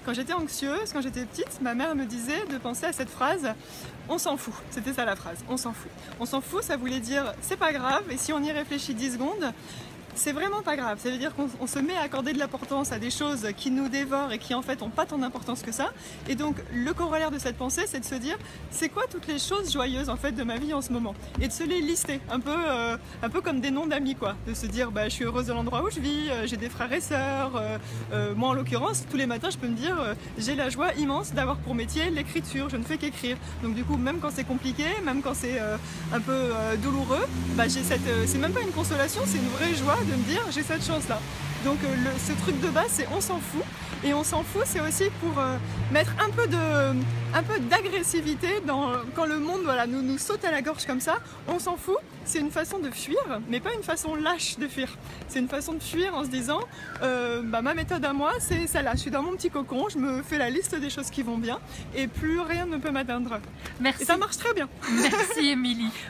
Quand j'étais anxieuse, quand j'étais petite, ma mère me disait de penser à cette phrase « on s'en fout ». C'était ça la phrase, on s'en fout. On s'en fout, ça voulait dire c'est pas grave, et si on y réfléchit 10 secondes, c'est vraiment pas grave. Ça veut dire qu'on se met à accorder de l'importance à des choses qui nous dévorent et qui en fait n'ont pas tant d'importance que ça. Et donc le corollaire de cette pensée, c'est de se dire c'est quoi toutes les choses joyeuses en fait de ma vie en ce moment, et de se les lister un peu comme des noms d'amis quoi. De se dire bah, je suis heureuse de l'endroit où je vis, j'ai des frères et sœurs. Moi en l'occurrence tous les matins je peux me dire j'ai la joie immense d'avoir pour métier l'écriture, je ne fais qu'écrire. Donc du coup même quand c'est compliqué, même quand c'est un peu douloureux, bah, c'est même pas une consolation, c'est une vraie joie de me dire j'ai cette chance là. Donc ce truc de base c'est on s'en fout, et on s'en fout c'est aussi pour mettre un peu d'agressivité quand le monde voilà, nous saute à la gorge comme ça. On s'en fout, c'est une façon de fuir, mais pas une façon lâche de fuir. C'est une façon de fuir en se disant bah, ma méthode à moi c'est celle-là, je suis dans mon petit cocon, je me fais la liste des choses qui vont bien et plus rien ne peut m'atteindre. Merci. Et ça marche très bien. Merci Émilie.